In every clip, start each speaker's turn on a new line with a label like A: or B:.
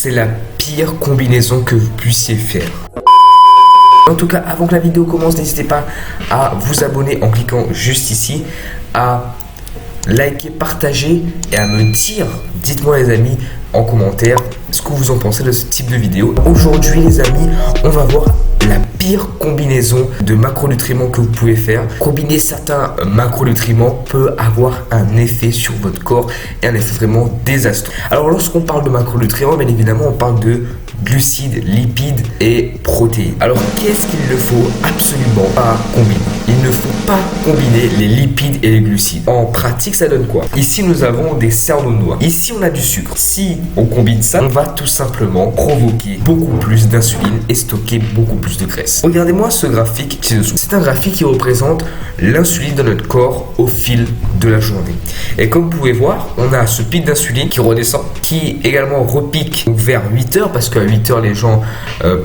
A: c'est la pire combinaison que vous puissiez faire. En tout cas, avant que la vidéo commence, n'hésitez pas à vous abonner en cliquant juste ici, à liker, partager et à me dire, dites-moi les amis en commentaire ce que vous en pensez de ce type de vidéo. Aujourd'hui les amis, on va voir la pire combinaison de macronutriments que vous pouvez faire. Combiner certains macronutriments peut avoir un effet sur votre corps et un effet vraiment désastreux. Alors lorsqu'on parle de macronutriments, bien évidemment on parle de glucides, lipides et protéines. Alors qu'est-ce qu'il ne faut absolument pas combiner? Il ne faut pas combiner les lipides et les glucides. En pratique, ça donne quoi? Ici, nous avons des cerneaux de noix. Ici, on a du sucre. Si on combine ça, on va tout simplement provoquer beaucoup plus d'insuline et stocker beaucoup plus de graisse. Regardez-moi ce graphique ci-dessous. C'est un graphique qui représente l'insuline dans notre corps au fil de la journée. Et comme vous pouvez voir, on a ce pic d'insuline qui redescend, qui également repique vers 8 heures parce qu'à 8 heures, les gens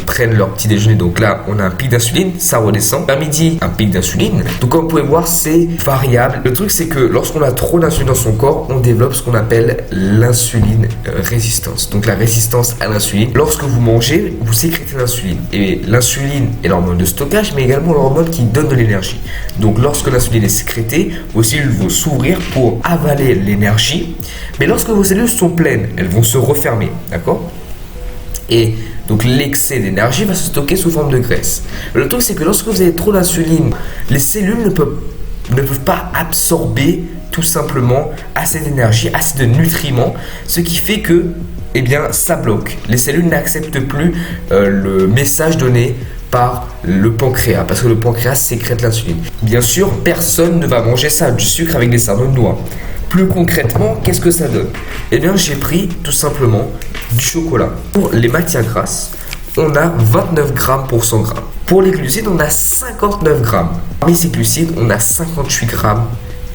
A: prennent leur petit déjeuner. Donc là, on a un pic d'insuline, ça redescend. À midi, un pic d'insuline. Donc comme vous pouvez voir, c'est variable. Le truc, c'est que lorsqu'on a trop d'insuline dans son corps, on développe ce qu'on appelle l'insuline résistance. Donc la résistance à l'insuline. Lorsque vous mangez, vous sécrétez l'insuline. Et l'insuline est l'hormone de stockage, mais également l'hormone qui donne de l'énergie. Donc lorsque l'insuline est sécrétée, vos cellules vont s'ouvrir pour avaler l'énergie. Mais lorsque vos cellules sont pleines, elles vont se refermer. D'accord ? Et donc l'excès d'énergie va se stocker sous forme de graisse. Le truc, c'est que lorsque vous avez trop d'insuline, les cellules ne peuvent pas absorber tout simplement assez d'énergie, assez de nutriments, ce qui fait que ça bloque. Les cellules n'acceptent plus le message donné par le pancréas, parce que le pancréas sécrète l'insuline. Bien sûr, personne ne va manger ça, du sucre avec des cerneaux de noix. Plus concrètement, qu'est-ce que ça donne? J'ai pris tout simplement du chocolat. Pour les matières grasses, on a 29 grammes pour 100 grammes. Pour les glucides, on a 59 grammes. Parmi ces glucides, on a 58 grammes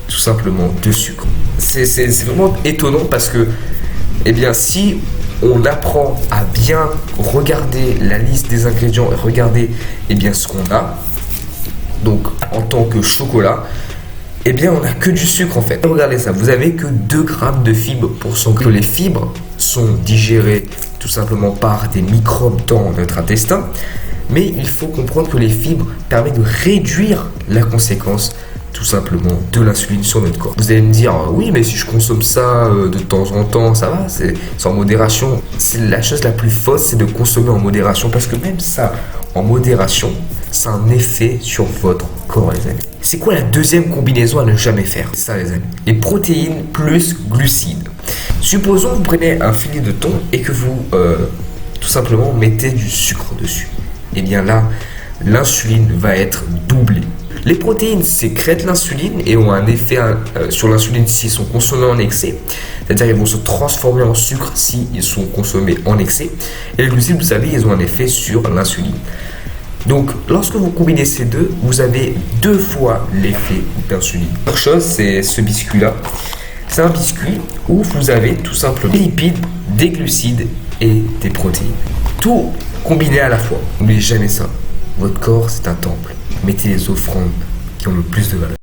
A: tout simplement de sucre. C'est vraiment étonnant parce que, si on apprend à bien regarder la liste des ingrédients et regarder ce qu'on a, donc en tant que chocolat, on n'a que du sucre en fait. Regardez ça, vous avez que 2 grammes de fibres pour 100 grammes. Les fibres sont digérées tout simplement par des microbes dans notre intestin, mais il faut comprendre que les fibres permettent de réduire la conséquence tout simplement de l'insuline sur notre corps. Vous allez me dire, oui, mais si je consomme ça de temps en temps, ça va, c'est en modération. C'est la chose la plus fausse, c'est de consommer en modération, parce que même ça, en modération, ça a un effet sur votre corps, les amis. C'est quoi la deuxième combinaison à ne jamais faire? C'est ça, les amis. Les protéines plus glucides. Supposons que vous prenez un filet de thon et que vous, tout simplement, mettez du sucre dessus. Là, l'insuline va être doublée. Les protéines sécrètent l'insuline et ont un effet sur l'insuline s'ils sont consommés en excès. C'est-à-dire qu'ils vont se transformer en sucre s'ils sont consommés en excès. Et les glucides, vous savez, ils ont un effet sur l'insuline. Donc, lorsque vous combinez ces deux, vous avez 2 fois l'effet d'insuline. Autre chose, c'est ce biscuit-là. C'est un biscuit où vous avez tout simplement des lipides, des glucides et des protéines. Tout combiné à la fois. N'oubliez jamais ça. Votre corps, c'est un temple. Mettez les offrandes qui ont le plus de valeur.